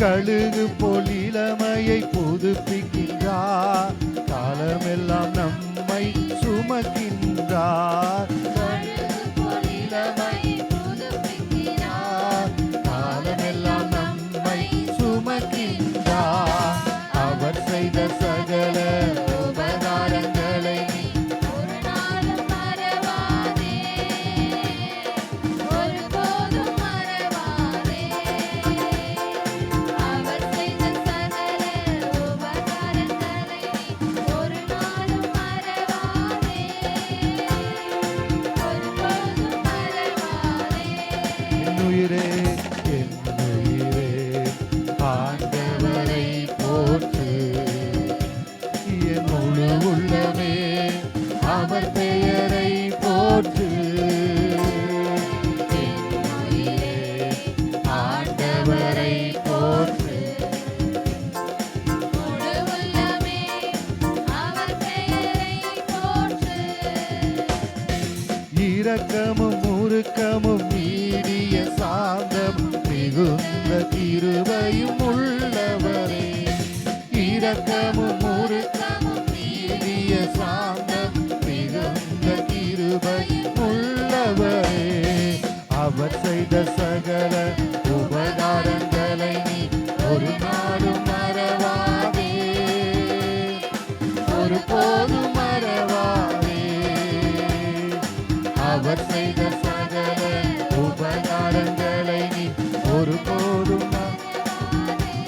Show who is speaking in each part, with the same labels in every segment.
Speaker 1: கழுகு போல் இளமையை புதுப்பிக்கின்றார். காலமெல்லாம் நம்மை சுமக்கின்றார். கழுகு போல் இளமையை புதுப்பிக்கின்றார். காலமெல்லாம் நம்மை சுமக்கின்றார். அவர் செய்த சகல உபகாரங்களை ஒரு நாளும் மறவாதே, ஒருபோதும் மறவாதே. அவர் செய்த சகல உபகாரங்களை ஒரு நாளும் மறவாதே, ஒருபோதும் மறவாதே. என் உயிரே, என் உயிரே, ஆண்டவரை போற்று. என் முழு உள்ளமே அவர் பெயரை போற்று. என் உயிரே, ஆண்டவரை போற்று. முழு உள்ளமே அவர் பெயரை போற்று. இரக்கமும் முறுக்கமும் நீடிய சாந்தம் மிகுந்த கிருபையும் உள்ளவரே. இரக்கமும் முறுக்கமும் நீடிய சாந்தம் மிகுந்த கிருபையும் உள்ளவரே. அவர் செய்த சகல உபகாரங்களை நீ ஒரு நாளும் மறவாதே, ஒருபோதும் மறவாதே. அவர் செய்த சகல உபகாரங்களை நீ ஒருபோதும்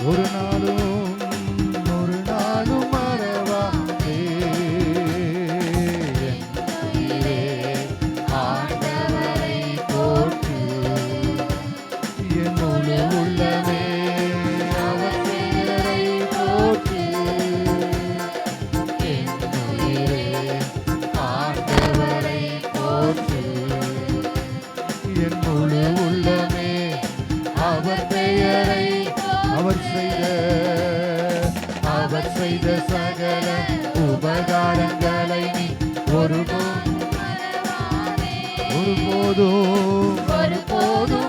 Speaker 1: ஒரு நாளும் மறவாதே. என் உயிரே, ஆண்டவரை போற்று. என் முழு உள்ளமே அவர் பெயரை போற்று. என் உயிரே, ஆண்டவரை போற்று. என் முழு உள்ளமே அவர் பெயரை அவர் செய்த சகல உபகாரங்களை நீ ஒருபோதும்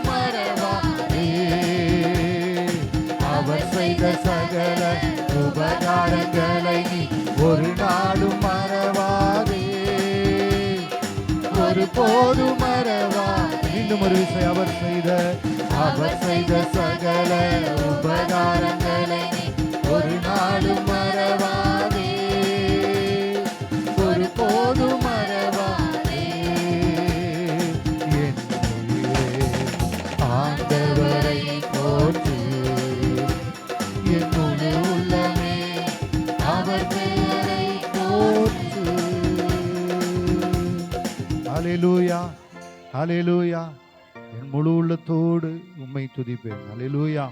Speaker 1: மறவாதே. அவர் செய்த சகல உபகாரங்களை நீ ஒரு நாளும் மறவாதே, ஒருபோதும் மறவாதே. இன்னும் ஒரு விஷயம், அவர் செய்த சகல உபகாரங்களை நீ ஒரு நாளும் மறவாதே, ஒருபோதும் மறவாதே. என் உயிரே, ஆண்டவரை போற்று. என் முழு உள்ளமே அவர் பெயரை போற்று. ஹல்லேலூயா, ஹல்லேலூயா. என் முழு உள்ளத்தோடு உம்மை துதிப்பேன். ஹல்லேலூயா.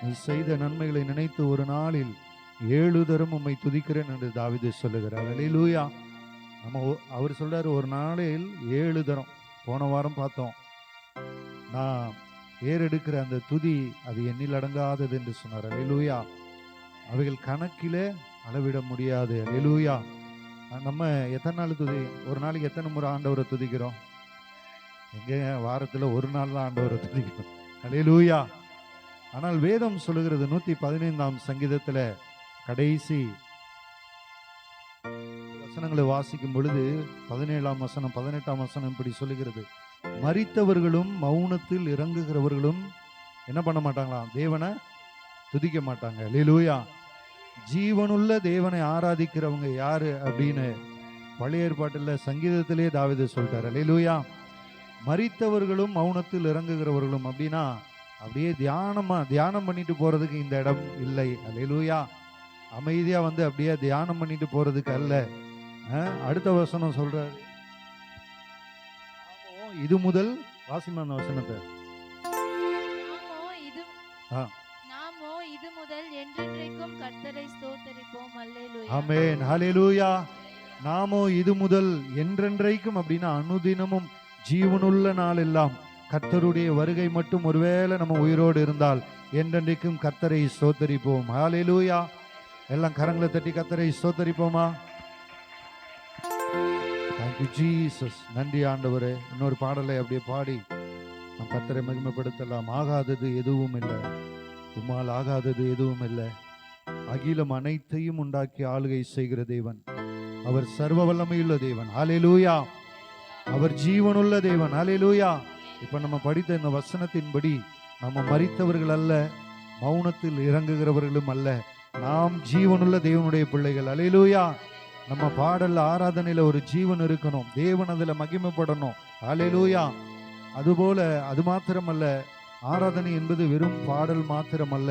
Speaker 1: நீ செய்த நன்மைகளை நினைத்து ஒரு நாளில் 7 தரம் உம்மை துதிக்கிறேன் என்று தாவீது சொல்லுகிறார். ஹல்லேலூயா. அவர் சொல்றாரு ஒரு நாளில் 7 தரம். போன வாரம் பார்த்தோம், நான் ஏறெடுக்கிற அந்த துதி அது எண்ணில் அடங்காதது என்று சொன்னார். ஹல்லேலூயா. அவைகள் கணக்கிலே அளவிட முடியாது. ஹல்லேலூயா. நம்ம எத்தனை நாள் ஒரு நாளைக்கு எத்தனை முறை ஆண்டவரை துதிக்கிறோம்? எங்க வாரத்தில் ஒரு நாள் தான் ஆண்டவரை துதிக்கிறோம். ஹல்லேலூயா. ஆனால் வேதம் சொல்லுகிறது 115ஆம் சங்கீதத்துல கடைசி வசனங்களை வாசிக்கும் பொழுது 17ஆம் வசனம் 18ஆம் வசனம் இப்படி சொல்லுகிறது, மரித்தவர்களும் மௌனத்தில் இறங்குகிறவர்களும் என்ன பண்ண மாட்டாங்களாம்? தேவனை துதிக்க மாட்டாங்க. ஹல்லேலூயா. ஜீவனுள்ள தேவனை ஆராதிக்கிறவங்க யாரு அப்படின்னு பழைய ஏற்பாட்டில் சங்கீதத்திலே தாவீது சொல்லிட்டார். ஹல்லேலூயா. மரித்தவர்களும் மௌனத்தில் இறங்குகிறவர்களும் அப்படின்னா அப்படியே தியானம் பண்ணிட்டு போறதுக்கு இந்த இடம் இல்லை. ஹல்லேலூயா. அமைதியா அப்படியே தியானம் பண்ணிட்டு போறதுக்கு அல்ல. அடுத்த வசனம் சொல்றாரு, இது முதல் வாசிமா அந்த வசனத்தை.
Speaker 2: நாமோ இது முதல் என்றென்றைக்கும் கர்த்தரை ஸ்தோத்திரிப்போம். அல்லேலூயா.
Speaker 1: ஆமென். ஹல்லேலூயா. நாமோ இது முதல் என்றென்றைக்கும் அப்படின்னா அனுதினமும் ஜீவனுள்ள நாள் எல்லாம் கர்த்தருடைய வருகை மட்டும் ஒருவேளை நம்ம உயிரோடு இருந்தால் என்றென்றைக்கும் கர்த்தரை ஸ்தோத்திரிப்போம். ஹல்லேலூயா. எல்லாம் கரங்களை தட்டி கர்த்தரை ஸ்தோத்திரிப்போமா? Thank you Jesus. நன்றி ஆண்டவரே. இன்னொரு பாடலை அப்படியே பாடி நம் கர்த்தரை மகிமைப்படுத்தலாம். ஆகாதது எதுவும் இல்லை, உம்மால் ஆகாதது எதுவும் இல்லை. அகிலம் அனைத்தையும் உண்டாக்கி ஆளுகை செய்கிற தேவன். அவர் சர்வ வல்லமையுள்ள தேவன். ஹல்லேலூயா. அவர் ஜீவனுள்ள தேவன். ஹல்லேலூயா. இப்ப நம்ம படித்த இந்த வசனத்தின்படி நம்ம மரித்தவர்கள் அல்ல, மௌனத்தில் இறங்குகிறவர்களும் அல்ல, நாம் ஜீவனுள்ள தேவனுடைய பிள்ளைகள். ஹல்லேலூயா. நம்ம பாடல்ல ஆராதனையில ஒரு ஜீவன் இருக்கணும், தேவன் அதுல மகிமைப்படணும். ஹல்லேலூயா. அதுபோல அது மாத்திரமல்ல, ஆராதனை என்பது வெறும் பாடல் மாத்திரமல்ல,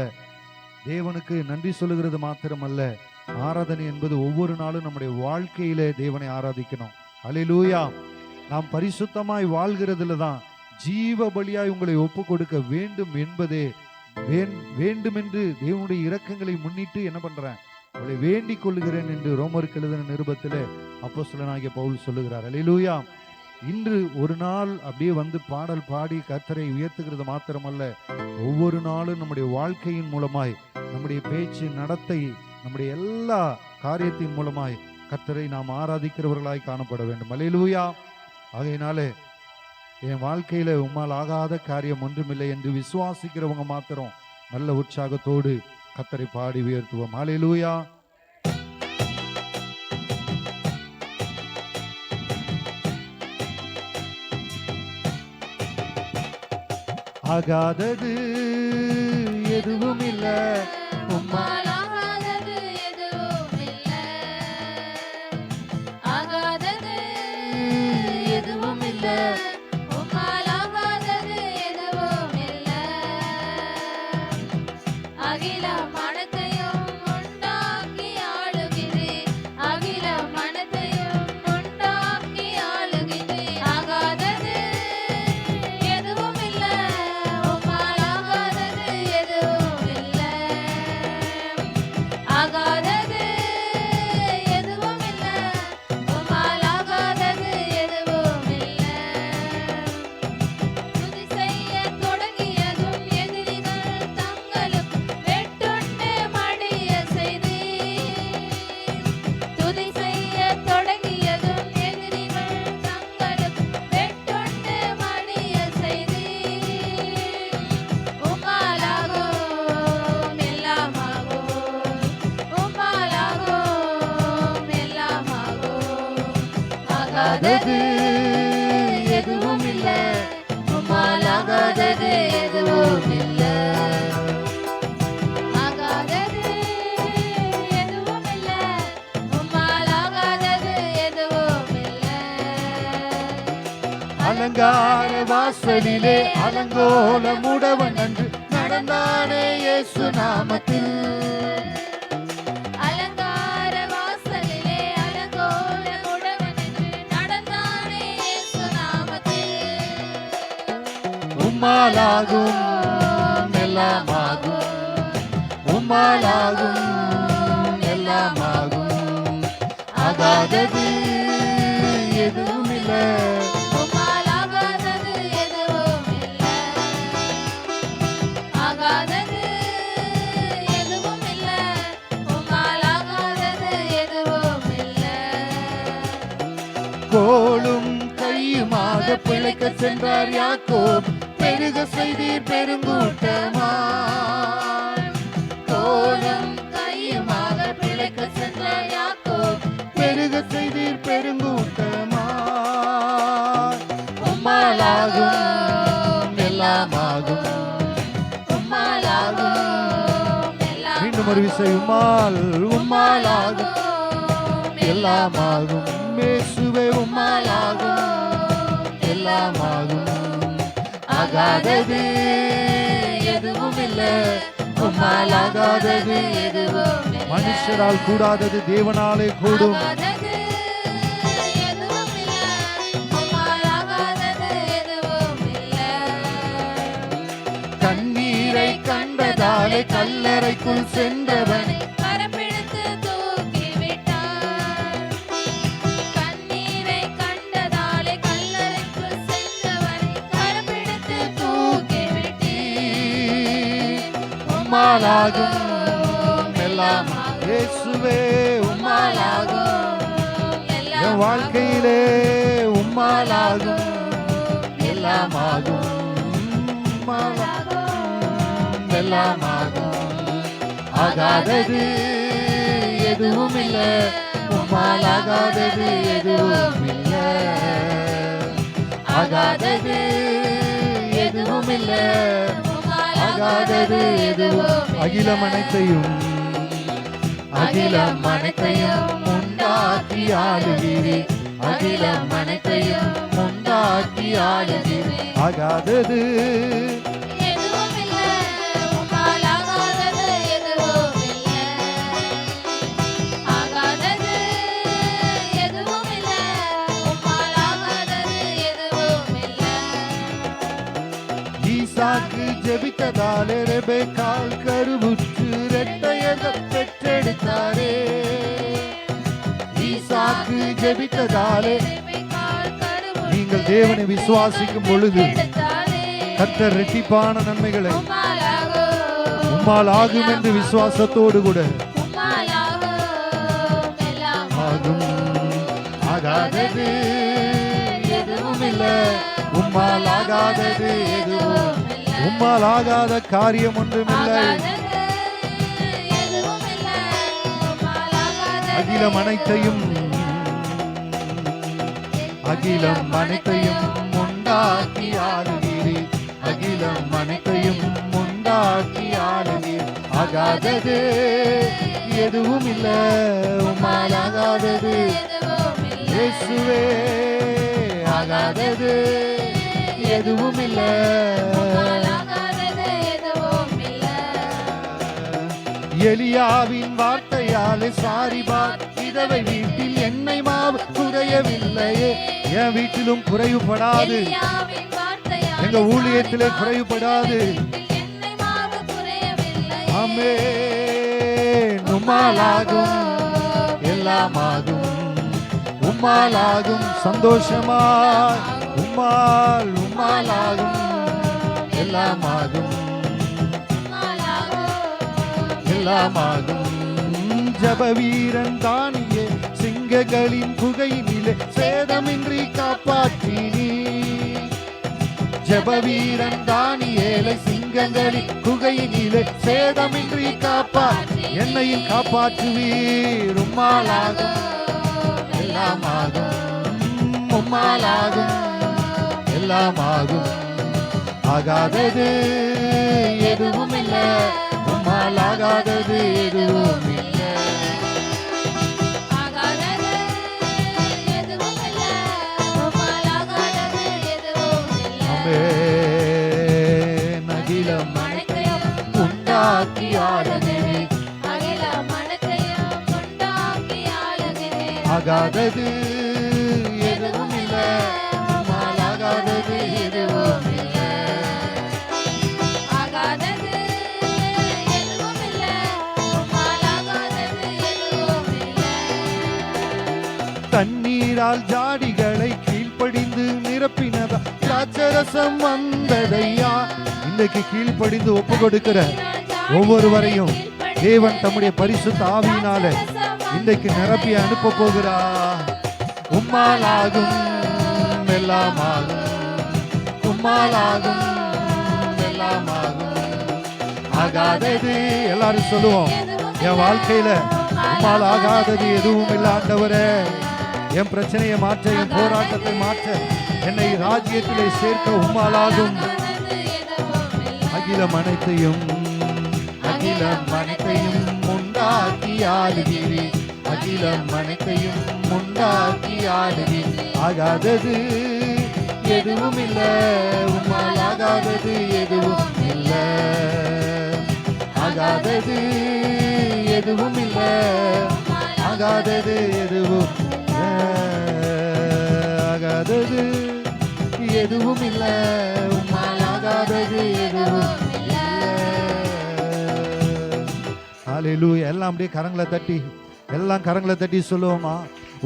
Speaker 1: தேவனுக்கு நன்றி சொல்லுகிறது மாத்திரமல்ல, ஆராதனை என்பது ஒவ்வொரு நாளும் நம்முடைய வாழ்க்கையிலே தேவனை ஆராதிக்கணும். ஹல்லேலூயா. நாம் பரிசுத்தமாய் வாழ்கிறதுல தான் ஜீவ பலியாய் உங்களை ஒப்பு கொடுக்க வேண்டும் என்பதே வேண்டும் என்று தேவனுடைய இரக்கங்களை முன்னிட்டு என்ன பண்றேன், உங்களை வேண்டிக் கொள்ளுகிறேன் என்று ரோமருக்கு எழுதின நிருபத்திலே அப்போஸ்தலனாகிய பவுல் சொல்லுகிறார். ஹல்லேலூயா. இன்று ஒரு நாள் அப்படியே வந்து பாடல் பாடி கர்த்தரை உயர்த்துகிறது மாத்திரமல்ல, ஒவ்வொரு நாளும் நம்முடைய வாழ்க்கையின் மூலமாய், நம்முடைய பேச்சு நடத்தை, நம்முடைய எல்லா காரியத்தின் மூலமாய் கர்த்தரை நாம் ஆராதிக்கிறவர்களாய் காணப்பட வேண்டும். ஹல்லேலூயா. ஆகையினாலே என் வாழ்க்கையில உம்மால் ஆகாத காரியம் ஒன்றுமில்லை என்று விசுவாசிக்கிறவங்க மாத்திரம் நல்ல உற்சாகத்தோடு கர்த்தரை பாடி உயர்த்துவோம். ஹல்லேலூயா. ஆகாதது எதுவும் இல்ல,
Speaker 2: உம்மால் ஆகாதது எதுவும் இல்ல. ஆகாதது எதுவும் இல்ல. உம்மால் ஆகாதது எதுவும் இல்ல. அகிலம் அனைத்தையும் உண்டாக்கி ஆளுகிறீர். அகிலம் அனைத்தையும் உண்டாக்கி ஆளுகிறீர். ஆகாதது எதுவும் இல்ல. உம்மால் ஆகாதது எதுவும் இல்ல. ஆகாதது எதுவும் இல்ல. உம்மால் ஆகாதது எதுவும் இல்ல. துதி செய்யத் தொடங்கியதும் எதிரிகள் தங்களுக்கு வெட்டுண்டு மடியச் செய்தீர். துதி செய்யத் தொடங்கியதும் எதிரிகள் தங்களுக்கு வெட்டுண்டு மடியச் செய்தீர். உம்மால் ஆகும் எல்லாமாகும். உம்மால் ஆகும் எல்லாமாகும். ஆகாதது எதுவும் இல்ல. உம்மால் ஆகாதது எதுவும் இல்ல. ஆகாதது எதுவும் இல்ல. உம்மால் ஆகாதது எதுவும் இல்ல.
Speaker 1: அலங்கார வாசலிலே அலங்கோல முடவன் என்று நடந்தானே இயேசு நாமத்தில்.
Speaker 2: அலங்கார வாசலிலே அலங்கோல முடவன் என்று நடந்தானே இயேசு நாமத்தில்.
Speaker 1: உம்மாலாகும் எல்லாமாகும். உம்மாலாகும் எல்லாமாகும். ஆகாதது எதுவும் இல்ல.
Speaker 2: உம்மால் ஆகாதது எதுவும் இல்ல. ஆகாதது எதுவும் இல்ல. உம்மால் ஆகாதது எதுவும் இல்ல.
Speaker 1: கோலும் கையுமாக பிழைக்க சென்றார் யாக்கோப், பெருக செய்தீர் பெருங்கூட்டமா.
Speaker 2: கோலும் கையுமாக பிழைக்க சென்ற யாக்கோப்,
Speaker 1: பெருக செய்தீர் பெருங்கூட்டமா. உம்மாலாகும் எல்லாமாகும்.
Speaker 2: உம்மாலாகும் எல்லாம்.
Speaker 1: மீண்டும் ஒரு விசை, உம்மாலாகும் எல்லாமாகும். இயேசுவே உம்மாலாகும் எல்லாமாகும். ஆகாதது எதுவும் இல்ல. உம்மால் ஆகாதது
Speaker 2: எதுவும் இல்ல.
Speaker 1: மனுஷரால் கூடாதது தேவனாலே கூடும்.
Speaker 2: ஆகாதது எதுவும் இல்ல. உம்மால் ஆகாதது எதுவும் இல்ல.
Speaker 1: கண்ணீரை கண்டதாலே கல்லறைக்குள் சென்றவனை
Speaker 2: கரப்பிடித்து தூக்கி விட்டார். கண்ணீரை கண்டதாலே கல்லறைக்குள் சென்றவனை கரப்பிடித்து தூக்கி விட்டீர்.
Speaker 1: உம்மாலாகும் எல்லாம். இயேசுவே உம்மாலாகும். என் வாழ்க்கையிலே உம்மாலாகும் எல்லாமாகும். உம்மாலாகும் எல்லாம் ஆகும். ஆகாதது எதுவும் இல்ல, உம்மால் ஆகாதது எதுவும் இல்ல. ஆகாதது எதுவும் இல்ல, ஆகாதது எதுவும். அகிலம் அனைத்தையும் அகிலம் அனைத்தையும் உண்டாக்கி ஆளுகிறே, அகிலம் அனைத்தையும் உண்டாக்கி ஆளுகிறே. ஆகாதது
Speaker 2: எதுவும் இல்ல, உம்மால் ஆகாதது எதுவும் இல்ல. ஆகாதது எதுவும் இல்ல, உம்மால் ஆகாதது எதுவும் இல்ல.
Speaker 1: ஈசாக்கு ஜெபித்ததாலே ரெபெக்காள் கருவுற்று இரட்டையர் பெற்றெடுத்தாரே. ஈசாக்கு ஜெபித்ததாலே நீங்கள் தேவனை விசுவாசிக்கும் பொழுது கர்த்தர் இரட்டிப்பான நன்மைகளை உம்மால் ஆகும் என்று விசுவாசத்தோடு கூட ஆகும். ஆகாதது எதுவும் இல்ல, உம்மால் ஆகாதது எதுவும். உம்மால் ஆகாத காரியம் ஒன்றுமில்லை. அகிலம் அனைத்தையும் அகிலம் அனைத்தையும் உண்டாக்கி ஆளுகிறே, அகிலம் அனைத்தையும் உண்டாக்கி ஆளுகிறே. ஆகாதது எதுவும் இல்ல, உம்மால் ஆகாதது இயேசுவே. ஆகாதது எதுவும் இல்ல. எலியாவின் வார்த்தையாலே சாரிபாத் விதவை வீட்டில் எண்ணெய் மாவு குறையவில்லையே. என் வீட்டிலும் குறைவுபடாது, எங்க ஊழியத்திலே குறைவுபடாது. ஆமென். உம்மாலாகும் எல்லாம் ஆகும், உம்மாலாகும் சந்தோஷமாய். உம்மாலாகும் எல்லாம் ஆகும், எல்லாம் ஆகும். ஜப வீரன் தானியே சிங்கங்களின் குகையினிலே சேதமின்றி காப்பாற்றினீ. ஜப வீரன் தானியேலை சிங்கங்களின் குகையினிலே சேதமின்றி காப்பாற்றி என்னையும் காப்பாற்றுவீர். உம்மாலாகும் எல்லாம் ஆகும், உம்மாலாகும் எல்லாம் ஆகும். ஆகாதது எதுவும் இல்ல, உம்மால் ஆகாதது எதுவும் இல்ல. ஆமென். அகிலம் அனைத்தையும் உண்டாக்கி ஆளுகிறே, ஆகாதது எதுவும் இல்ல, உம்மால் ஆகாதது எதுவும் இல்ல. தண்ணீரால் ஜாடிகளை கீழ்ப்படிந்து நிரப்பினதா திராட்சரசம் வந்ததையா. இன்றைக்கு கீழ்ப்படிந்து ஒப்பு கொடுக்கிற ஒவ்வொருவரையும் தேவன் தம்முடைய பரிசுத்த ஆவியினால இன்றைக்கு நிரப்பி அனுப்ப போகிறார். உம்மாலாகும் எல்லாம் ஆகும், உம்மாலாகும் எல்லாம் ஆகும். ஆகாதது எல்லாரும் சொல்லுவோம், என் வாழ்க்கையில உம்மால் ஆகாதது எதுவும் இல்ல ஆண்டவரே. என் பிரச்சனையை மாற்ற, என் போராட்டத்தை மாற்ற, என்னை ராஜ்யத்திலே சேர்க்க உம்மாலாகும். அகிலம் அனைத்தையும் அகிலம் அனைத்தையும் உண்டாக்கி ஆளுகிறே, அகிலம் அனைத்தையும் உண்டாக்கி ஆளுகிறே. ஆகாதது எதுவும் இல்ல, உம்மால் ஆகாதது எதுவும் இல்ல. ஆகாதது எதுவும் இல்ல, ஆகாதது எதுவும் ஆகாதது எதுவும் இல்ல, உம்மால் ஆகாதது எதுவும் இல்ல. ஹல்லேலூயா. எல்லாம் அப்படியே கரங்களை தட்டி, எல்லாம் கரங்களை தட்டி சொல்லுவோமா,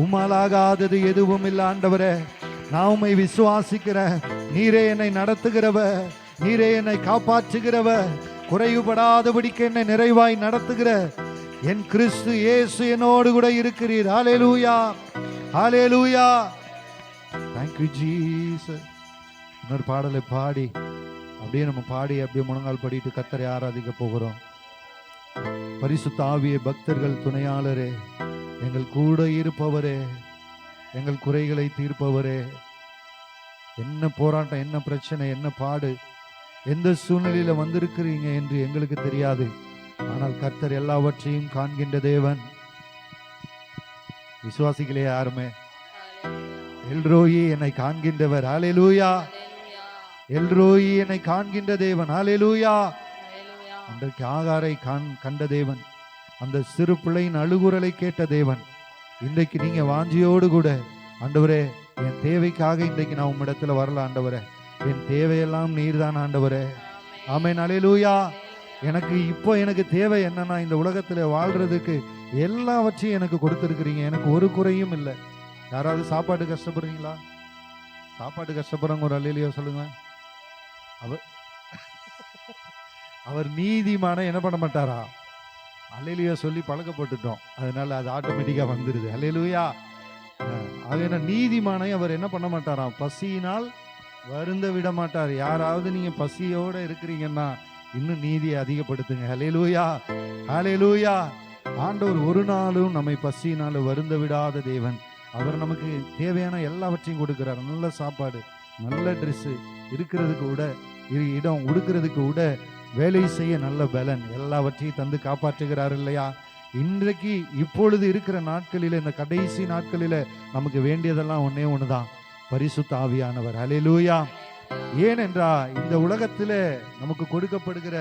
Speaker 1: உம்மால் ஆகாதது எதுவும் இல்ல ஆண்டவரே. நான் உம்மை விசுவாசிக்கிறேன். நீரே என்னை நடத்துகிறவ, நீரே என்னை காப்பாற்றுகிறவ, குறைவுபடாதபடிக்கு என்னை நிறைவாய் நடத்துகிற என் கிறிஸ்து இயேசு என்னோடு கூட இருக்கிறீர். ஹல்லேலூயா, ஹல்லேலூயா. Thank you Jesus. இன்னொரு பாடலை பாடி அப்படியே நம்ம பாடி அப்படியே முழங்கால் படிட்டு கர்த்தரை ஆராதிக்க போகிறோம். பரிசுத்த ஆவியே, பக்தர்கள் துணையாளரே, எங்கள் கூட இருப்பவரே, எங்கள் குறைகளை தீர்ப்பவரே, என்ன போராட்டம், என்ன பிரச்சனை, என்ன பாடு, எந்த சூழ்நிலையில வந்திருக்கிறீங்க என்று எங்களுக்கு தெரியாது. ஆனால் கர்த்தர் எல்லாவற்றையும் காண்கின்ற தேவன். விசுவாசிகளே யாருமே எல்ரோயி என்னை காண்கின்றவர். ஹல்லேலூயா. எல்ரோயி என்னை காண்கின்ற தேவன். ஹல்லேலூயா. அன்றைக்கு ஆகாரை கண்ட தேவன், அந்த சிறு பிள்ளையின் அழுகுரலை கேட்ட தேவன். இன்றைக்கு நீங்க வாஞ்சியோடு கூட, ஆண்டவரே என் தேவைக்காக இன்றைக்கு நான் உம்மிடத்துல வரல ஆண்டவரே, என் தேவையெல்லாம் நீர்தான் ஆண்டவரே. ஆமென். ஹல்லேலூயா. எனக்கு தேவை என்னன்னா, இந்த உலகத்துல வாழ்றதுக்கு எல்லாவற்றையும் எனக்கு கொடுத்திருக்கிறீங்க. எனக்கு ஒரு குறையும் இல்லை. யாராவது சாப்பாடு கஷ்டப்படுறீங்களா? சாப்பாடு கஷ்டப்படுறவங்க ஒரு அல்லேலூயா சொல்லுங்க. அவர் நீதிமான என்ன பண்ண மாட்டாரா? அல்லேலூயா சொல்லி பழக்கப்பட்டுட்டோம், அதனால அது ஆட்டோமேட்டிக்கா வந்துருது. அல்லேலூயா. அது நீதிமானை அவர் என்ன பண்ண மாட்டாராம்? பசியினால் வருந்த விட மாட்டார். யாராவது நீங்க பசியோட இருக்கிறீங்கன்னா இன்னும் நீதியை அதிகப்படுத்துங்க. ஹல்லேலூயா. ஹல்லேலூயா. ஆண்டவர் ஒரு நாளும் நம்மை பசியினால வருந்த விடாத தேவன். அவர் நமக்கு தேவையான எல்லாவற்றையும் கொடுக்கிறார். நல்ல சாப்பாடு, நல்ல ட்ரெஸ், இருக்கிறதுக்கு கூட இடம், உடுக்கிறதுக்கு கூட, வேலை செய்ய நல்ல பலன், எல்லாவற்றையும் தந்து காப்பாற்றுகிறார் இல்லையா? இன்றைக்கு இப்பொழுது இருக்கிற நாட்களில, இந்த கடைசி நாட்களில நமக்கு வேண்டியதெல்லாம் ஒன்னே ஒண்ணுதான், பரிசுத்த ஆவியானவர். ஹல்லேலூயா. ஏனென்றா இந்த உலகத்துல நமக்கு கொடுக்கப்படுகிற,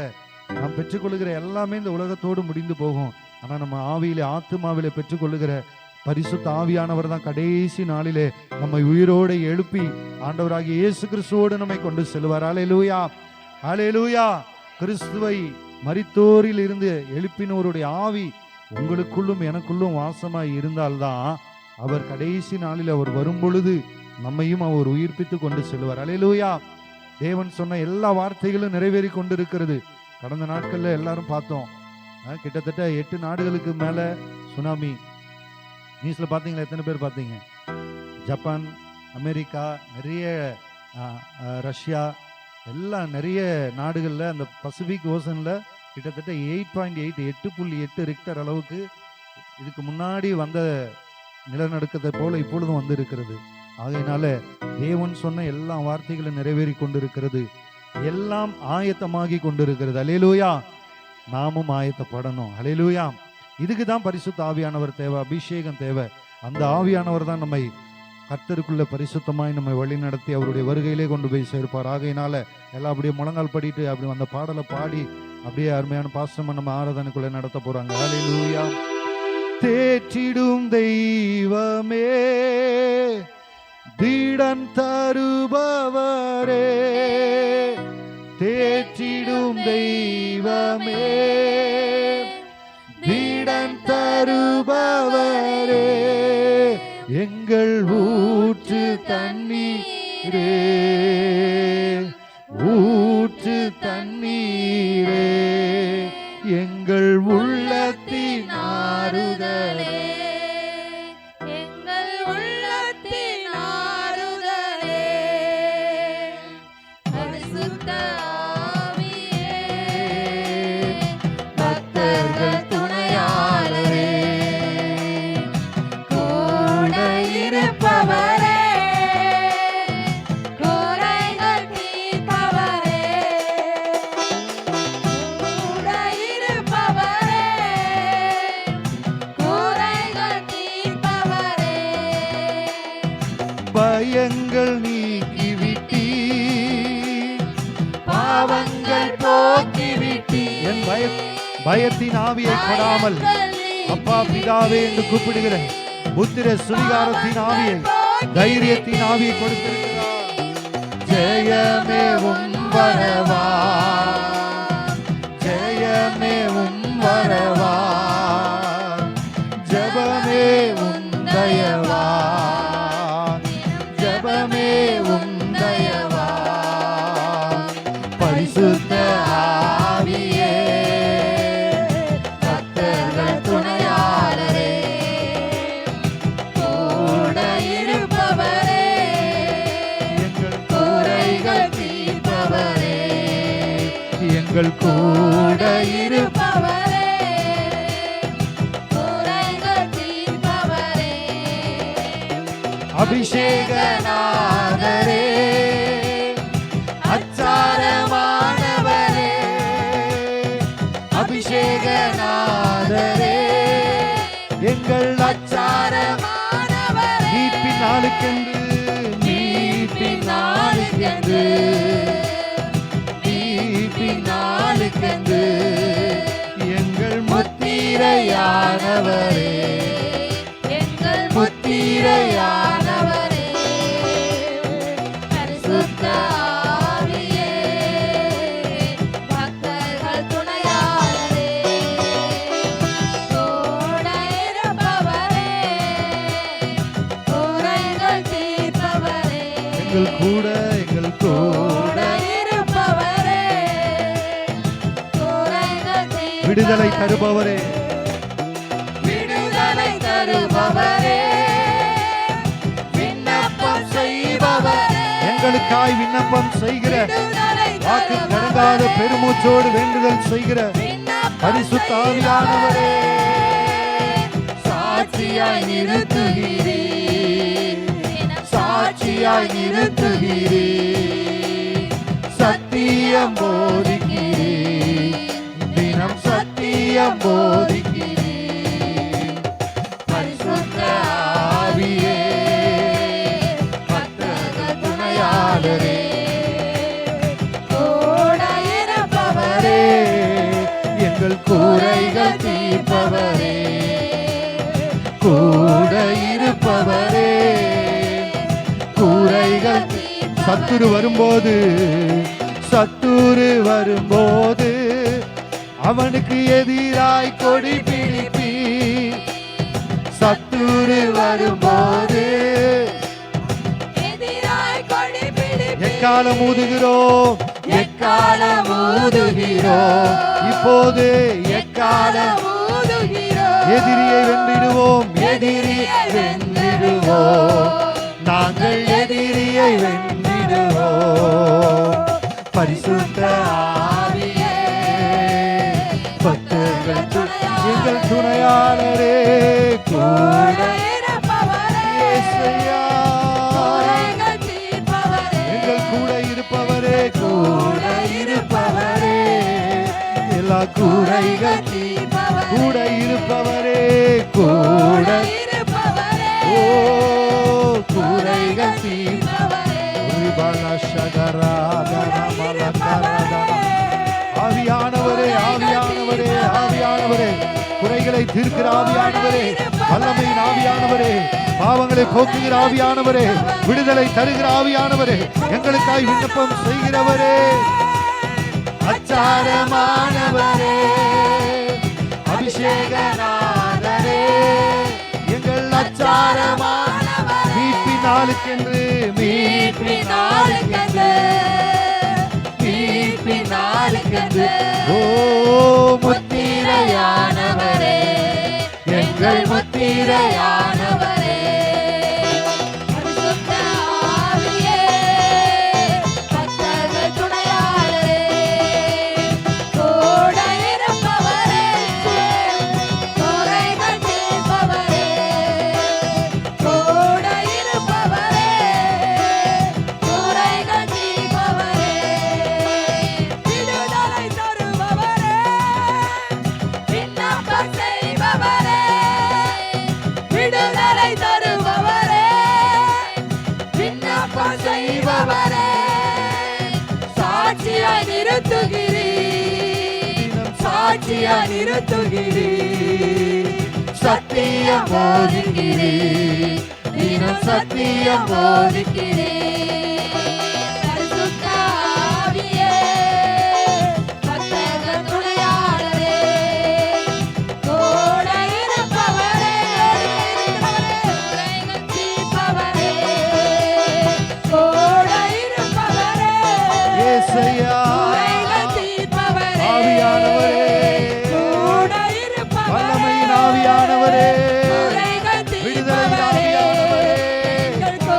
Speaker 1: நாம் பெற்றுக்கொள்ளுகிற எல்லாமே இந்த உலகத்தோடு முடிந்து போகும். ஆனா நம்ம ஆவியிலே, ஆத்துமாவிலே பெற்றுக்கொள்ளுகிற பரிசுத்த ஆவியானவர் தான் கடைசி நாளிலே நம்மை உயிரோடு எழுப்பி ஆண்டவராகிய இயேசு கிறிஸ்துவோடு நம்மை கொண்டு செல்வார். ஹல்லேலூயா. ஹல்லேலூயா. கிறிஸ்துவை மரித்தோரில் இருந்து எழுப்பினவருடைய ஆவி உங்களுக்குள்ளும் எனக்குள்ளும் வாசமாய் இருந்தால்தான் அவர் கடைசி நாளில் அவர் வரும் பொழுது நம்மையும் அவர் உயிர்ப்பித்து கொண்டு செல்வார். ஹல்லேலூயா. தேவன் சொன்ன எல்லா வார்த்தைகளும் நிறைவேறி கொண்டிருக்கிறது. கடந்த நாட்கள்ல எல்லாரும் பார்த்தோம், கிட்டத்தட்ட 8 நாடுகளுக்கு மேல சுனாமி. நியூஸ்ல பாத்தீங்களா? எத்தனை பேர் பார்த்தீங்க? ஜப்பான், அமெரிக்கா, நிறைய ரஷ்யா, எல்லாம் நிறைய நாடுகளில் அந்த பசிபிக் ஓசன்ல கிட்டத்தட்ட 8.8 ரிக்டர் அளவுக்கு இதுக்கு முன்னாடி வந்த நிலநடுக்கத்தை போல இப்பொழுதும் வந்து இருக்கிறது. ஆகையினால தேவன் சொன்ன எல்லா வார்த்தைகளும் நிறைவேறி கொண்டிருக்கிறது. எல்லாம் ஆயத்தமாகி கொண்டிருக்கிறது. ஹல்லேலூயா. நாமும் ஆயத்தப்படணும். ஹல்லேலூயா. இதுக்கு தான் பரிசுத்த ஆவியானவர் தேவை, அபிஷேகம் தேவை. அந்த ஆவியானவர் தான் நம்மை கர்த்தருக்குள்ள பரிசுத்தமாய் நம்மை வழி நடத்தி அவருடைய வருகையிலே கொண்டு போய் சேர்ப்பார். ஆகையினால எல்லாம் அப்படியே முழங்கால் படிட்டு அப்படி அந்த பாடலை பாடி அப்படியே அருமையான பாஸ்டர் நம்ம ஆராதனைக்குள்ள நடத்த போறாங்க. ஹல்லேலூயா. தேற்றிடும் தெய்வமே, தீடன் தருபவரே, தேற்றிடும் தெய்வமே, தீடன் தருபவரே, எங்கள் ஊற்று தண்ணீரே, ஊற்று தண்ணீரே, எங்கள் உள்ளத்தின் ஆறுதலே,
Speaker 2: எங்கள் உள்ளத்தின் ஆறுதலே, பரிசுத்த ஆவியே, பக்தர்கள் துணையாளரே, கூட இருப்பவரே, குறைகள் தீர்ப்பவரே, கூட இருப்பவரே, குறைகள் தீர்ப்பவரே,
Speaker 1: பயங்கள் நீக்கிவிட்டி, பாவங்கள் போக்கிவிட்டி. என் பயத்தின் ஆவியை கொடாமல் அப்பா பிதாவே என்று கூப்பிடுகிற புத்திர சுவிகாரத்தின் ஆவியை, தைரியத்தின் ஆவியை கொடுத்திருக்கிறார். ஜெயமே உம் வரவா, ஜெயமே உம் வரவா, ஜெபமே உம் தயவா, ஜெபமே உம் தயவா, பரிசுத்த ஆவியே, பக்தர்கள் துணையாளரே, கூட இருப்பவரே, எங்கள் குறைகள் தீர்ப்பவரே, எங்கள் கூட இரு
Speaker 2: இருப்பவரே, குறைகள் தீர்ப்பவரே,
Speaker 1: அபிஷேகநாதரே, அச்சாரமானவரே, அபிஷேகநாதரே, எங்கள்
Speaker 2: மாணவரே,
Speaker 1: மீட்பின் நாளுக்கென்று மீட்பின் நாளுக்கென்று மீட்பின் நாளுக்கென்று எங்கள் முத்திரையானவரே,
Speaker 2: எங்கள் முத்திரையானவரே, பரிசுத்த ஆவியே, பக்தர்கள் துணையாளரே, கூட இருப்பவரே, குறைகள் தீர்ப்பவரே,
Speaker 1: எங்கள் கூட
Speaker 2: கூட இருப்பவரே, குறைகள் தீர்ப்பவரே,
Speaker 1: விடுதலை தருபவரே,
Speaker 2: விடுதலை தருபவரே, விண்ணப்பம் செய்பவரே,
Speaker 1: எங்களுக்காய் விண்ணப்பம் செய்கிற
Speaker 2: விடுதலை
Speaker 1: வாக்கு
Speaker 2: தருபவரே,
Speaker 1: கடங்காத பெருமூச்சோடு வேண்டுதல் செய்கிற
Speaker 2: விண்ணப்பம்
Speaker 1: பரிசுத்த ஆவியானவரே,
Speaker 2: சாட்சியாய் நிறுத்துகிறீர்,
Speaker 1: சாட்சியாய் நிறுத்துகிறீர், சத்தியம் போதிக்கிறீர், தினம் சத்தியம் போதிக்கிறீர், பரிசுத்த ஆவியே, பக்தர்கள் துணையாளரே,
Speaker 2: கூட இருப்பவரே,
Speaker 1: எங்கள் கூரைகள் தீர்ப்பவரே, கூட இருப்பவரே, கூரைகள் சத்துரு வரும்போது அவனுக்கு எதிராய் கொடி பிடிப்பி, சத்துரு வரும்போது
Speaker 2: எதிராய் கொடி பிடிப்பீர்,
Speaker 1: எக்காலம் ஊதுகிறோம், எக்காலம் ஊதுகிறோம், இப்போது எக்காலம்
Speaker 2: ஊதுகிறோம்,
Speaker 1: எதிரியை வென்றிடுவோம், எதிரியை வென்றிடுவோம், நாங்கள் எதிரியை வென்றிடுவோம், பரிசுத்த ஆவியே, பக்தர்கள் எங்கள் துணையாளரே, கூட
Speaker 2: இருப்பவரே,
Speaker 1: இயேசுவையா,
Speaker 2: குறைகள் தீர்ப்பவரே,
Speaker 1: எங்கள் கூட இருப்பவரே, கூட இருப்பவரே, எல்லா கூரைகள்
Speaker 2: தீர்ப்பவரே,
Speaker 1: கூட இருப்பவரே, கூட
Speaker 2: இருப்பவரே,
Speaker 1: ஓ கூரைகள் தீர்ப்பவரே, ஆவியானவரே, ஆவியானவரே, ஆவியானவரே, குறைகளை தீர்க்கிற ஆவியானவரே, வல்லமையின் ஆவியானவரே, பாவங்களை போக்குகிற ஆவியானவரே, விடுதலை தருகிற ஆவியானவரே, எங்களுக்காய் விண்ணப்பம் செய்கிறவரே, அச்சாரமானவரே, அபிஷேகநாதரே, எங்கள் அச்சாரமானவரே, மீட்பின் நாளுக்கென்று மீட்பின் நாளுக்கென்று மீட்பின் நாளுக்கென்று ஓ முத்திரையானவரே, எங்கள் முத்திரையானவரே,
Speaker 2: பரிசுத்த ஆவியே, பக்தர்கள் துணையாளரே, கூட இருப்பவரே, குறைகள் தீர்ப்பவரே, கூட இருப்பவரே, குறைகள் தீர்ப்பவரே, விடுதலை தருபவரே, விண்ணப்பம் செய்பவரே, விடுதலை தருபவரே, விண்ணப்பம் செய்பவரே, சாட்சியாய் நிறுத்துகிறீர், சாட்சியாய் நிறுத்துகிறீர்,
Speaker 1: சத்தியம் போதிக்கிறீர், தினம் சத்தியம் போதிக்கிறீர்,
Speaker 2: பரிசுத்த ஆவியே, பக்தர்கள் துணையாளரே, கூட இருப்பவரே, குறைகள் தீர்ப்பவரே, கூட இருப்பவரே,
Speaker 1: இயேசையா,
Speaker 2: குறைகள் தீர்ப்பவரே,
Speaker 1: ஆவியானவரே,
Speaker 2: கூட இருப்பவரே,
Speaker 1: வல்லமையின் ஆவியானவரே,
Speaker 2: குறைகள்
Speaker 1: விடுதலையின்
Speaker 2: தீர்ப்பவரே,
Speaker 1: ஆவியானவரே,
Speaker 2: எங்கள் கூட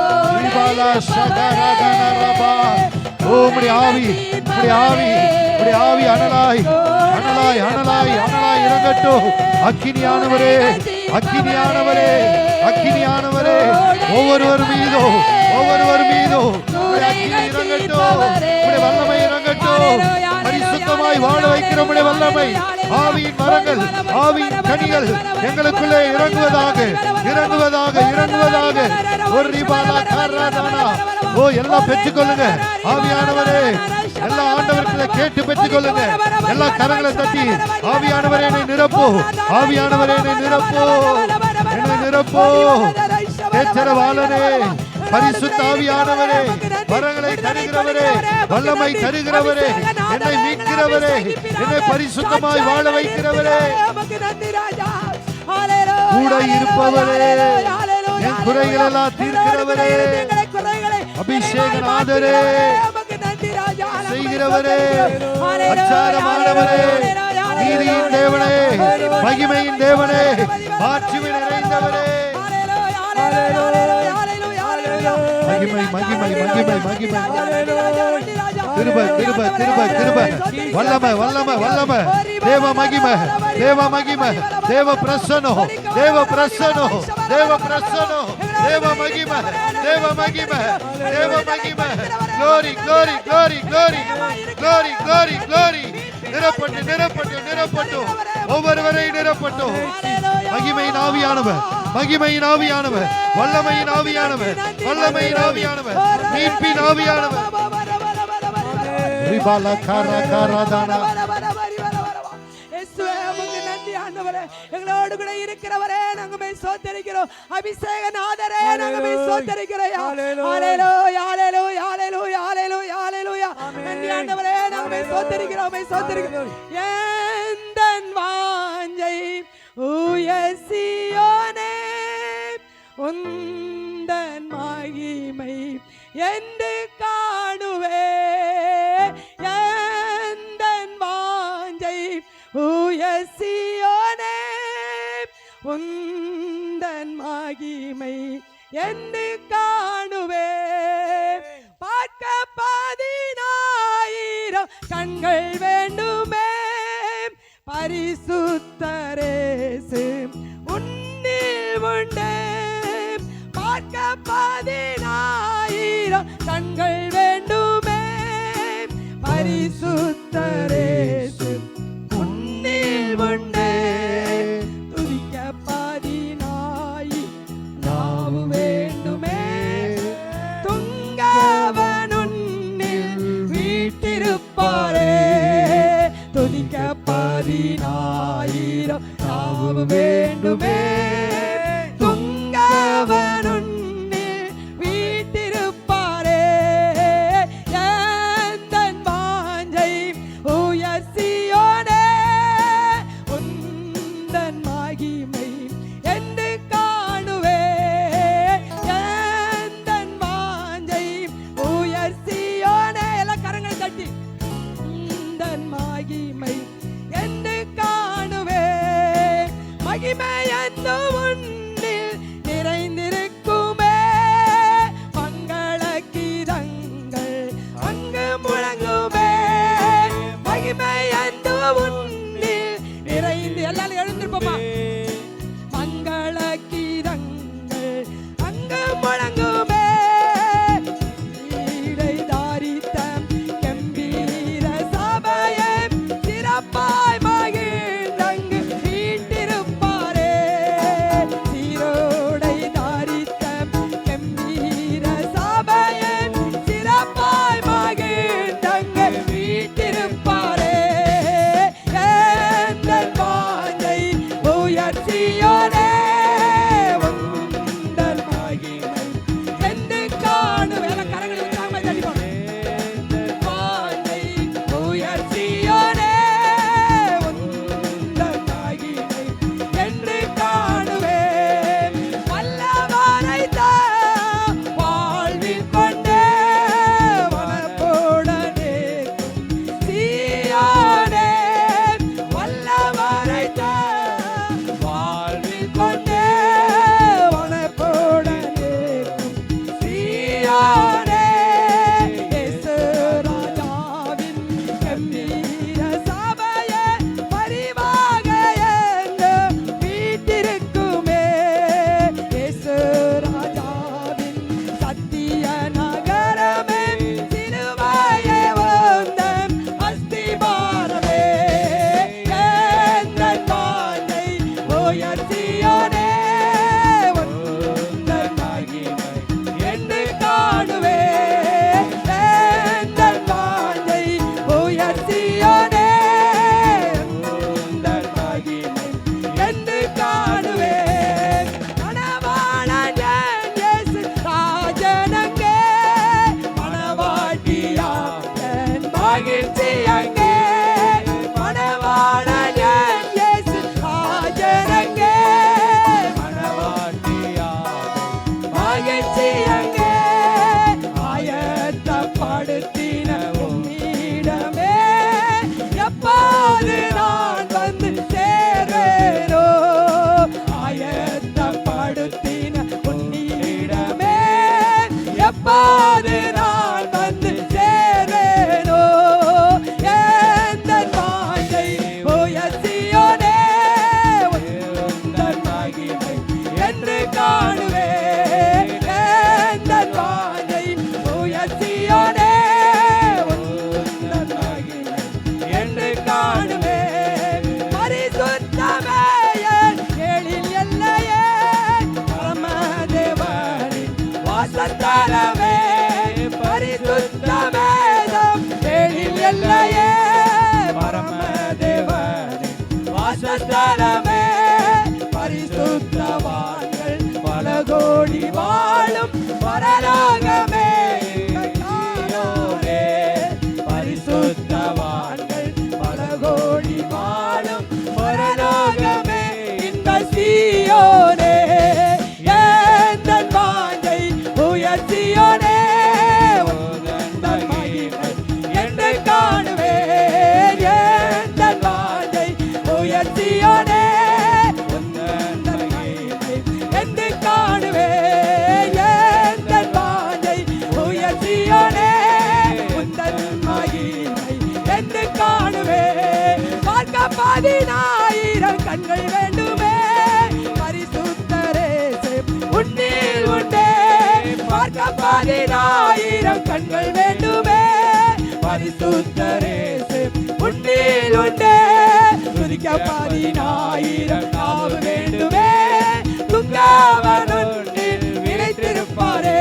Speaker 1: விபாலா
Speaker 2: இருப்பவரே,
Speaker 1: சகரகனரபா, ஓ உம்முடைய ஆவி, உம்முடைய ஆவி உம்முடைய ஆவி அனலாய் அனலாய் அனலாய் அனலாய் இறங்கட்டும். அக்கினியானவரே, அக்கினியானவரே, அக்கினியானவரே, ஒவ்வொருவர் மீதும் உம்முடைய அக்கினி இறங்கட்டும். உம்முடைய வல்லமை இறங்கட்டும். பரிசுத்தமாய் வாழ வைக்கிற உம்முடைய வல்லமை, ஆவியின் வரங்கள், ஆவியின் கனிகள் எங்களுக்குள்ளே இறங்குவதாக இறங்குவதாக இறங்குவதாக. ஒரு ரிபாலா காராதானா. ஓ, எல்லாம் பெற்றுக்கொள்ளுங்க. ஆவியானவரே, எல்லா ஆண்டவர்களை கேட்டு பெற்றுக்கொள்ளுங்க. எல்லா கரங்களை தட்டி, ஆவியானவரே என்னை நிரப்போ, ஆவியானவரே என்னை நிரப்போ, என்னை நிரப்போ. தேற்றரவாளனே, பரிசுத்த ஆவியானவரே, வரங்களை தருகிறவரே, வல்லமை தருகிறவரே, என்னை மீட்கிறவரே, என்னை பரிசுத்தமாய் வாழ வைக்கிறவரே, கூட இருப்பவரே, என் குறைகள் எல்லாம் தீர்க்கிறவரே, அபிஷேகநாதரே, செய்கிறவரே, அச்சாரமானவரே, நீதியின் தேவனே, மகிமையின் தேவனே, மாட்சிமை நிறைந்தவரே. மகிமை மகிமை மகிமை மகிமை, திரும்ப திரும்ப திரும்ப திரும்ப, வல்லமை வல்லமை வல்லமை, தேவ மகிமை தேவ மகிமை, தேவ பிரசன்னோ தேவ பிரசன்னோ தேவ பிரசன்னோ, தேவ மகிமை தேவ மகிமை தேவ மகிமை. glory glory glory glory glory glory glory. நிரப்பட்டு நிரப்பட்டு நிரப்பட்டு, ஒவ்வொருவரை நிரப்பட்டு. மகிமையின் ஆவியானவர், மகிமையின் ஆவியானவர், வல்லமையின் ஆவியானவர், வல்லமையின் ஆவியானவர், மீட்பின் ஆவியானவர். ரிபாலா காரா காராதானா.
Speaker 2: எங்களோடு கூட இருக்கிறவரே, நாங்க சோதரிக்கிறோம். அபிஷேகநாதரே, நாங்க சோதரிக்கிறோம். ஹalleluya ஹalleluya ஹalleluya ஹalleluya ஹalleluya. நன்றி ஆண்டவரே, நாங்க சோதரிக்கிறோம் சோதரிக்கிறோம். எந்தன் வாஞ்சை உயர்சியோனே, உந்தன் மகிமை என்று காணுவே. எந்தன் வாஞ்சை உயர்சியோனே, உந்தன் மகிமை என்று காணுவே. பார்க்க 10,000 கண்கள் வேண்டுமே, பரிசுத்தரேசு உன்னில் உண்டே. பார்க்க 10,000 கண்கள் வேண்டுமே, பரிசுத்தரேசு உன்னில் உண்டே. துதிக்க 10,000 நாவு வேண்டுமே, துங்கவன் உன்னில் வீட்டிருப்பாரே. துதிக்க 10,000 நாவு வேண்டுமே, துங்கவன் உன்னில் வீட்டிருப்பாரே. எந்தன் வாஞ்சை உயர் காணுவேன் எந்தன் வாஞ்சை உயர்த்தியோனே உந்தன் மகிமை என்று காணுவேன் பரிசுத்தமே என் எழில் எல்லையே பரமதேவனின் வாசஸ்தலமே பரிசுத்தமேதம் எழில் எல்லையே பரமதேவனின் வாசஸ்தலமே பரிசுத்தவான்கள் பல கோடி வாழும் பரலோகமே கையாளோரே. பரிசுத்தவான்கள் பல கோடி வாழும் பரலோகமே இன்ப சீயோனே எந்தன் வாஞ்சை உயர்த்தியோனே உந்தன் மகிமை என்று காணுவேன் எந்தன் வாஞ்சை உயர்த்தியோனே உந்தன் மகிமை என்று காணுவேன் எந்தன் வாஞ்சை உயர்த்தியோனே உந்தன் மகிமை என்று காணுவேன் பார்க்க 10,000 கண்கள் வேண்டுமே பரிசுத்தரே உன்னில் உண்டே பார்க்க 10,000 கண்கள் வேண்டுமே பரிசுத்தரே உன்னில் உண்டே துதிக்க 10,000 நாவு வேண்டுமே துங்கவன் உன்னில் விளைத்திருப்பாரே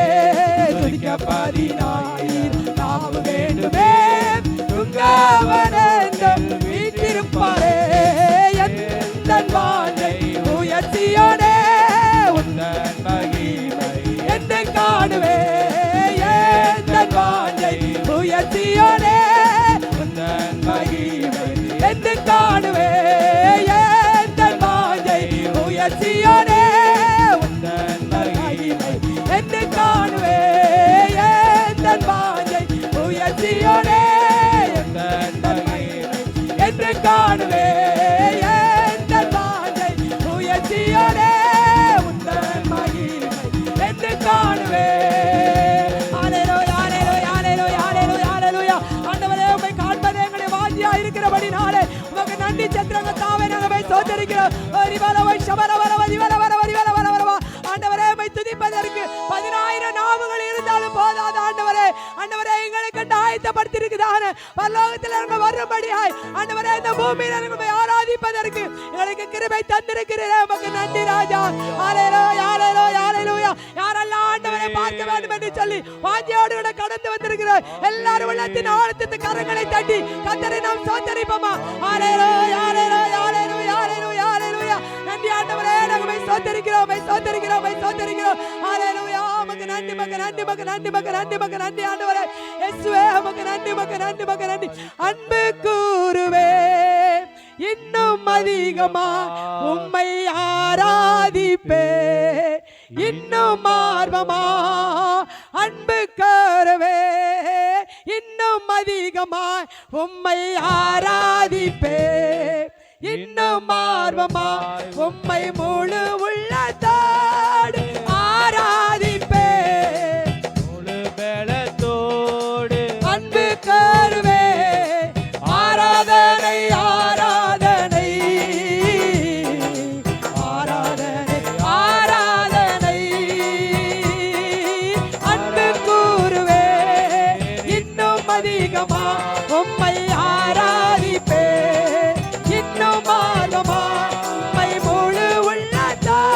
Speaker 2: துதிக்க 10,000 நாவு வேண்டுமே துங்கவன் என்றும் வீட்டிருப்பாரே எந்தன் வாஞ்சை உயர்த்தியோனே உந்தன் மகிமை என்று காணுவேன் எந்தன் வாஞ்சை உயர்த்தியோனே உந்தன் மகிமை என்று காணுவேன் எந்தன் வாஞ்சை உயர்த்தியோனே உந்தன் மகிமை என்று காணுவேன் எந்தன் வாஞ்சை உயர்த்தியோனே உந்தன் மகிமை என்று காணுவேன் எந்தன் வாஞ்சை உயர்த்தியோனே உந்தன் மகிமை என்று காணுவேன். ஹல்லேலூயா ஹல்லேலூயா ஹல்லேலூயா ஹல்லேலூயா ஹல்லேலூயா. ஆண்டவரே உம்மை காண்பதே எங்களுடைய வாஞ்சியா இருக்கிறபடினாலே உமக்கு நன்றி செலுத்துறோங்க தாவே நாங்கள் உம்மை ஸ்தோத்திரிக்கிறோம். வரிவலவை ஷபரவரவதி வலவரவதி வலவரவரவா. ஆண்டவரே உம்மை துதிப்பதற்கு 10,000 நாவுகள் இருந்தாலும் போதாது ஆண்டவரே. ஆண்டவரே எங்களுக்கு ஆயத்தப்படுத்தி இருக்குதான பரலோகத்தில் நாங்கள் வரும்படியாய் ஆண்டவரே இந்த பூமியில உம்மை ஆராதிப்பதற்கு எங்களுக்கு கிருபை தந்திருக்கிறீரே உமக்கு நன்றி ராஜா. ஹல்லேலூயா ஹல்லேலூயா ஹல்லேலூயா. யாரெல்லாம் ஆண்டவரை பார்க்க வேண்டும் என்று சொல்லி வாஞ்சியோடு கூட கடந்து வந்திருக்கிறார் எல்லாரும் உள்ளத்தின் ஆழத்தின் கரங்களை தட்டி கர்த்தரை நாம் ஸ்தோத்திரிப்போமா. ஹல்லேலூயா ஹல்லேலூயா ஹல்லேலூயா ஹல்லேலூயா ஹல்லேலூயா. நன்றி ஆண்டவரே நாங்கள் உம்மை ஸ்தோத்திரிக்கிறோம் உம்மை ஸ்தோத்திரிக்கிறோம் உம்மை ஸ்தோத்திரிக்கிறோம். ஹல்லேலூயா உமக்கு நன்றி உமக்கு நன்றி உமக்கு நன்றி உமக்கு நன்றி உமக்கு நன்றி ஆண்டவரே இயேசுவே உமக்கு நன்றி உமக்கு நன்றி உமக்கு நன்றி. அன்பு கூறுவே இன்னும் அதிகமா உம்மை ஆராதிப்பே இன்னும் ஆர்வமா அன்பு கூறுவே இன்னும் அதிகமா உம்மை ஆராதிப்பே இன்னும் ஆர்வமா உம்மை முழு உள்ளத்தோடு ஆராதிப்பே
Speaker 3: முழு பலத்தோடு
Speaker 2: அன்பு கூறுவே ஆராதனை ஆராதனை ஆராதனை ஆராதனை அன்பு கூறுவே இன்னும் அதிகமா உம்மை ஆராதிப்பே இன்னும் ஆர்வமா உம்மை முழு உள்ளத்தோடு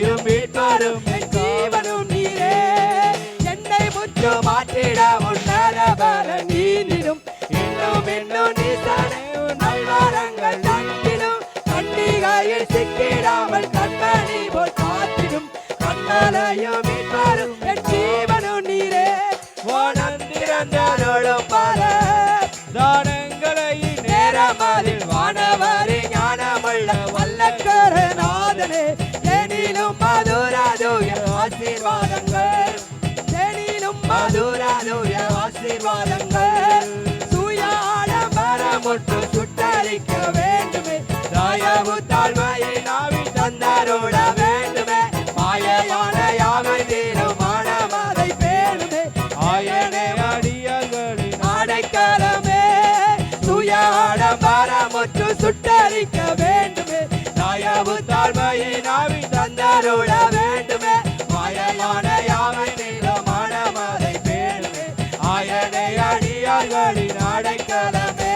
Speaker 3: தாயும் மீட்பரும் என்
Speaker 2: ஜீவனும் நீரே என்னை முற்று மாற்றிட உன்னதபர நீதிடும் இன்னும் இன்னும் நீசனே நல்வரங்கள் தந்திடும் கண்டிகையில் சிக்கிடாமல் கண்மணி போல் காத்திடும் கண்மலையும் மீட்பரும் என் ஜீவனும் நீரே
Speaker 3: வானந்திரந்தருளும்
Speaker 2: பல
Speaker 3: தானங்களை
Speaker 2: நேரமதில் வானவரி ஞானமுள்ள வல்லக்கரநாதனே தேனிலும் மதுராதுய ஆசீர்வாதங்கள் தேனிலும் மதுராதுய ஆசீர்வாதங்கள் சுயாடம்பரமுற்று சுட்டரிக்க வேண்டுமே தயவு தாழ்மையை நாவி தந்தருள வேண்டுமே மாயையான யாவை தீருமானம் அதை பேணுமே
Speaker 3: ஆயனே அடியங்களின்
Speaker 2: அடைக்கலமே சுயாடம்பரமுற்று சுட்டரிக்க வேண்டுமே
Speaker 3: தயவு தாழ்மையை நாவி
Speaker 2: தந்தருள வேண்டுமே மாயையான யாவை தீருமானம் அதை பேணுமே
Speaker 3: ஆயனே அடியார்களின் அடைக்கலமே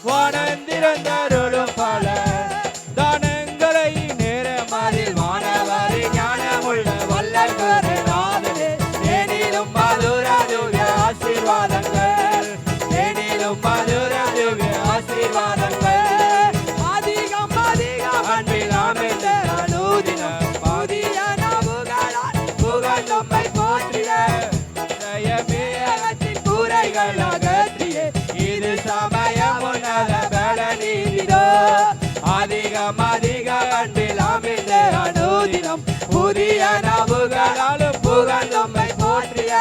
Speaker 3: வானந்திரந்தருளும் பல தானங்களை நேரமதில் வானவரி ஞானமுள்ள
Speaker 2: வல்லக்கரநாதனே தேனிலும் மதுராதுய ஆசீர்வாதங்கள் தேனிலும் மதுராதுய ஆசீர்வாதங்கள் அதிகம் அதிகம் அன்பில் அமைந்த அனுதினம் புதிய நவுகளால் புகழ்ந்தம்மை போற்றிட மேகத்தின் கூரைகள் அகற்றியே இது சமயம் உன்னத பல நீதிதோ அதிகம் அதிகம் அன்பில் அமைந்த அனுதினம் புதிய நவுகளாலும் புகழ்ந்தம்மை போற்றிய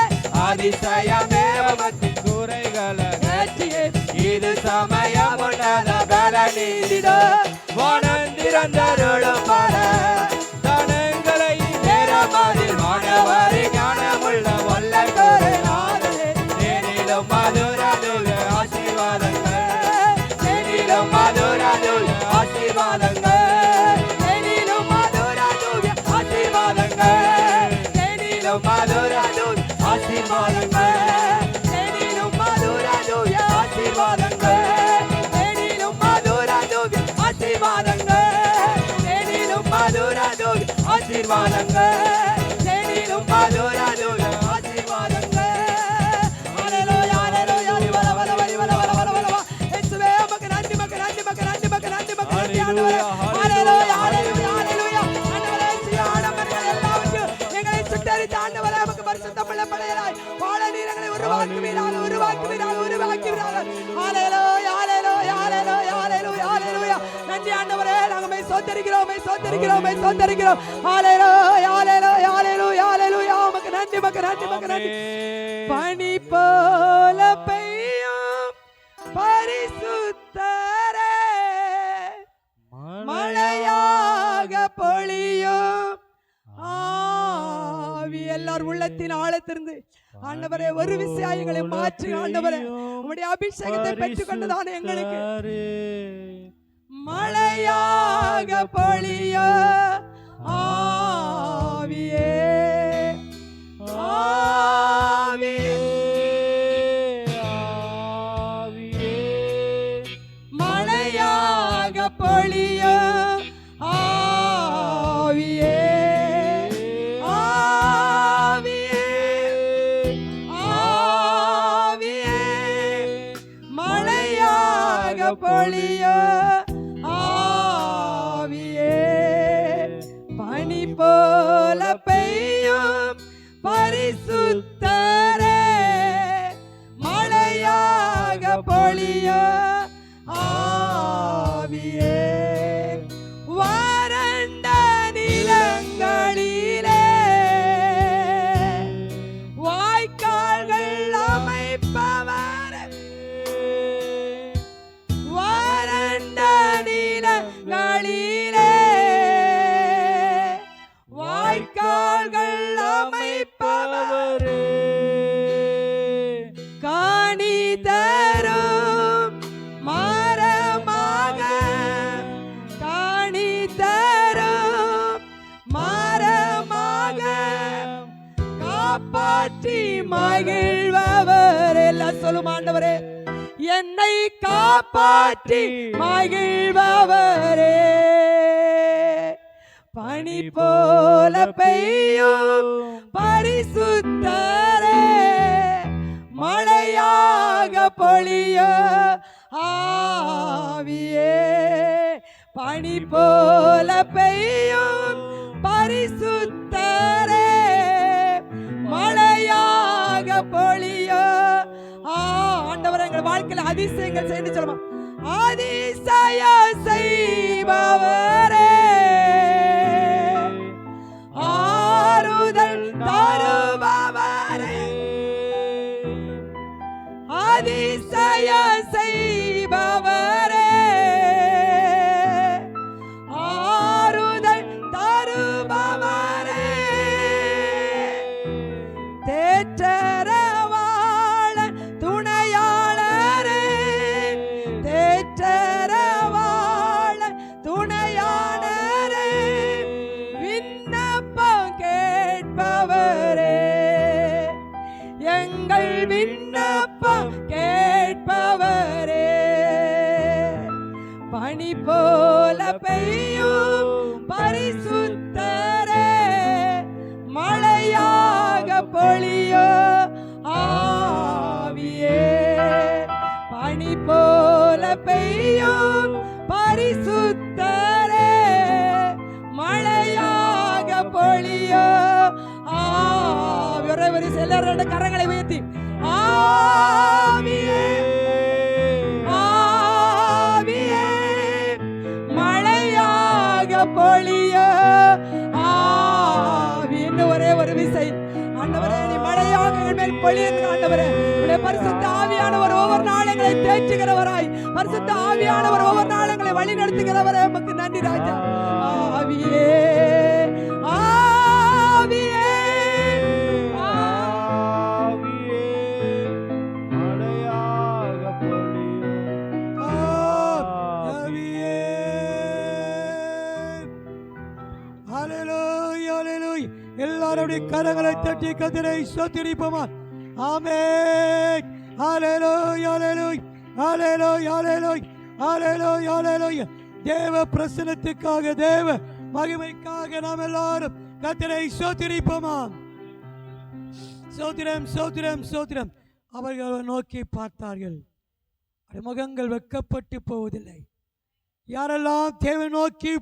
Speaker 2: அதிசயமே
Speaker 3: மத்தின் குறைகளை
Speaker 2: அகற்றியே இது சமயம் உன்னத பல நீதிதோ
Speaker 3: வானந்திரந்தருளும் பல தானங்களை
Speaker 2: நேரமதில் மாணவரி ஞானமுள்ள வல்லக்கரநாதனே
Speaker 3: தேனிலும் மதுராதுய ஆசீர்வாதங்கள்
Speaker 2: தேனிலும் மதுராதுய ஆசீர்வாதங்கள் தேனிலும் மதுராதுய ஆசீர்வாதங்கள் தேனிலும் மதுராதுய ஆசீர்வாதங்கள் தேனிலும் மதுராதுய ஆசீர்வாதங்கள் தேனிலும் மதுராதுய ஆசீர்வாதங்கள் தேனிலும் மதுராதுய ஆசீர்வாதங்கள் தேனிலும் மதுராதுய ஆசீர்வாதங்கள் ஹalleluya ஹalleluya வல வல வல வல வல வல வல இயேசுவே உமக்கு நன்றி உமக்கு நன்றி உமக்கு நன்றி உமக்கு நன்றி உமக்கு நன்றி ஆண்டவரே ஹalleluya ஹalleluya ஹalleluya ஆண்டவரே சியாடமர்கள் எல்லாவற்றையும் எங்களை சுட்டரித்த ஆண்டவரே உமக்கு பரிசுத்தமுள்ள படையலாய் வாழ நீரங்களை உருவாக்குவீராக உருவாக்குவீராக உருவாக்குவீராக ஹalleluya ஹalleluya ஹalleluya ஹalleluya ஹalleluya நன்றி ஆண்டவரே நாங்கள் உம்மை ஸ்தோத்திரிக்கிறோம் உம்மை ஸ்தோத்திரிக்கிறோம் உம்மை ஸ்தோத்திரிக்கிறோம் ஹalleluya ஹalleluya ஹalleluya ஹalleluya உமக்கு நன்றி உமக்கு நன்றி உமக்கு நன்றி பனி போல பெய்யும் பரிசுத்தரே மழையாக பொழியும் ஆவி எல்லார் உள்ளத்தின் ஆழத்திலிருந்து ஆண்டவரே ஒரு விஷயங்களை மாற்றி ஆண்டவரே உம்முடைய அபிஷேகத்தை பெற்றுக்கொண்டதான எங்களுக்கு மழையாக பொழிய ஆவியே ஆவியே மழையாக பொழிய ஆவியே ஆவியே ஆவியே மழையாக பொழிய ஆவியே பனி போல பெய்யும் பரிசுத்தரே மழையாக பொழிய ஆவியே வறண்ட நிலங்களிலே வாய்க்கால்கள் அமைப்பவர் வறண்ட நிலங்களிலே வாய்க்கால்கள் அமைப்பவர் காணி தரும் மரமாக காணி தரும் மரமாக காப்பாற்றி மகிழ்பவர் எல்லாம் சொல்லும் ஆண்டவரே என்னை காப்பாற்றி மகிழ்பவரே பனி போல பெய்யும் பரிசுத்தரே, மழையாக பொழிய ஆவியே. பனி போல பெய்யும் பரிசுத்தரே, மழையாக பொழிய. ஆண்டவர் எங்கள் வாழ்க்கையில் அதிசயங்கள் செய்து சொல்லுமா, அதிசய செய்பவரே, ஆறுதல் தருபவரே, அதிசய செய்பவரே, ஆறுதல் தருபவரே, தேற்றரவாள துணையாளரே, தேற்றரவாள துணையாளரே, விண்ணப்பம் கேட்பவரே, எங்கள் விண்ணப்பம் கேட்பவரே, பனி போல பெய்யும் பரிசுத்தரே, மழையாக பொழிய ஆவியே. பனி போல பெய்யும் பரிசுத்தரே, மழையாக பொழிய ஆவி. ஒரு சிலரோட கரங்களை உயர்த்தி ஆவியே, ஆவியே, மழையாக பொழிய ஆவி. இன்னும் ஒரே ஒரு விசை. ஆண்டவரே, நீ மழையாக எங்கள் மேல் பொழியுங்க. ஆண்டவரே, உடைய பரிசுத்த ஆவியானவர் ஒவ்வொரு நாளங்களை தேற்றுகிறவராய், பரிசுத்த ஆவியானவர் ஒவ்வொரு நாளங்களை வழி நடத்துகிறவரே, உமக்கு நன்றி ராஜா. ஆவியே, ஆவியே, எல்லாருடைய கரங்களை தட்டி கதிரை ஸ்தோத்திரிப்போமா. ஆமென். ஹல்லேலூயா, ஹல்லேலூயா, ஹல்லேலூயா, ஹல்லேலூயா, ஹல்லேலூயா. தேவ பிரசன்னத்துக்காக, தேவ மகிமைக்காக நாம் எல்லாரும் கதிரை ஸ்தோத்திரிப்போமா. ஸ்தோத்திரம், ஸ்தோத்திரம், ஸ்தோத்திரம். அவர்கள் நோக்கி பார்த்தார்கள், முகங்கள் வெட்கப்பட்டு போவதில்லை. யாரெல்லாம் தேவை நோக்கி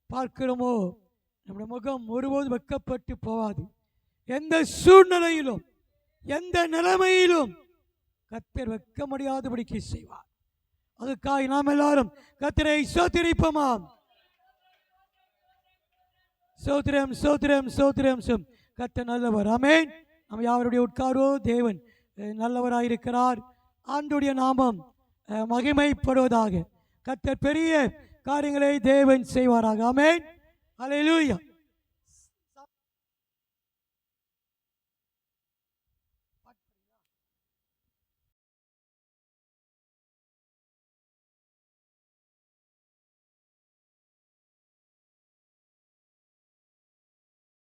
Speaker 2: பார்க்கிறோமோ நம்முடைய முகம் ஒருபோதும் வெட்கப்பட்டு போகாது. எந்த சூழ்நிலையிலும், எந்த நிலைமையிலும் கர்த்தர் வெட்க முடியாதபடிக்கு செய்வார். அதுக்காக நாம் எல்லாரும் கர்த்தரை ஸ்தோத்திரிப்போமாம். ஸ்தோத்திரம், ஸ்தோத்திரம், ஸ்தோத்திரம். கர்த்தர் நல்லவர். ஆமென். நாம் யாருடைய உட்காரோ, தேவன் நல்லவராயிருக்கிறார். ஆண்டவருடைய நாமம் மகிமைப்படுவதாக. கர்த்தர் பெரிய காரியங்களை தேவன் செய்வாராக. ஆமென். அல்லேலூயா.